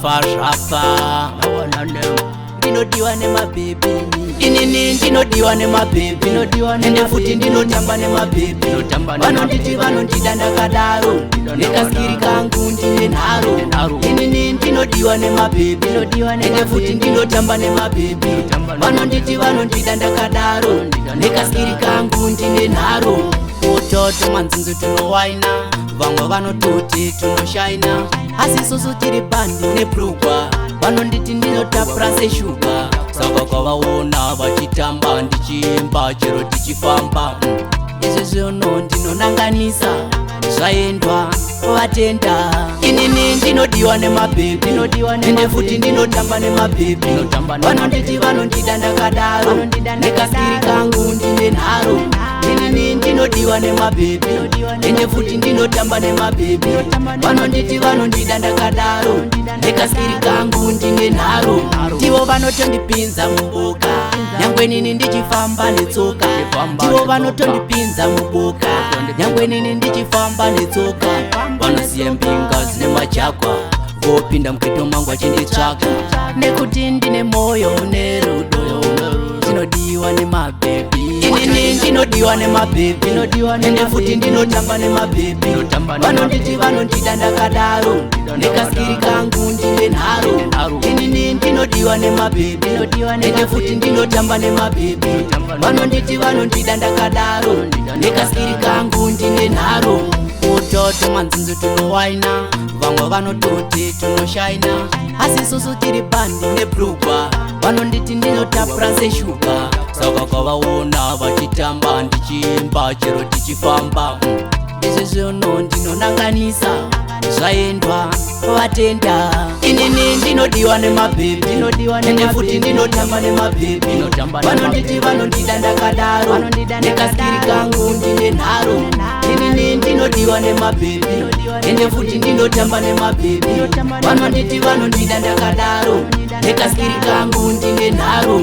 zvafa zvafa. Ndinodiwa nemabhebi, inini ndinodiwa nemabhebi, ende futi ndinotamba nemabhebi. Vanonditi vanondida ndakadaro, nekaskiri kangu ndine nharo. Inini ndinodiwa nemabhebi, ende futi ndinotamba nemabhebi. Vanonditi vanondida ndakadaro, nekaskiri kangu ndine nharo. Utoto mwanzinzo tunowaina, vamwe vanototi tunoshaina, asi isusu tiri bandi nebrugwa. Vanonditi ndinotapura seshuga, saka kwavaona vachitamba ndichiimba chero tichifamba. Izvi zvino ndinonanganisa zvaendwa vatenda. Inini ndinodiwa nemabhebi, ende futi ndinotamba nemabhebi. Vanonditi vanondida ndakadaro, nekaskiri kangu ndine nharo. Inini ndinodiwa nemabhebi, ende futi ndinotamba nemabhebi. Vanonditi vanondida ndakadaro, nekaskiri kangu ndine nharo. Tivo vanotondipinza muboka, nyangwe nini ndichifamba netsoka. Tivo vanotondipinza muboka, nyangwe nini ndichifamba netsoka. Vanosiya mbinga dzine majakwa, vopinda muketo mangu achinditsvaka. Nekuti ndine moyo une rudo, ndinodiwa nemabhebi. Inini ndinodiwa nemabhebi, ende futi ndinotamba nemabhebi. Vanonditi vanondida ndakadaro, nekaskiri kangu ndine nharo. Inini ndinodiwa nemabhebi, ende futi ndinotamba nemabhebi. Vanonditi vanondida ndakadaro, nekaskiri kangu ndine nharo. Utoto mwanzinzo tunowaina, vamwe vanototi tunoshaina, asi isusu tiri bandi nebrugwa. Vanonditi ndinotapura seshuga, saka kwavaona vachitamba ndichiimba chero tichifamba. Izvi zvino ndinonanganisa zvaendwa vatenda. Inini ndinodiwa nemabhebi, ende futi ndinotamba nemabhebi. Vanonditi vanondida ndakadaro, nekaskiri kangu ndine nharo. Inini ndinodiwa nemabhebi, ende futi ndinotamba nemabhebi. Vanonditi vanondida ndakadaro, nekaskiri kangu ndine nharo.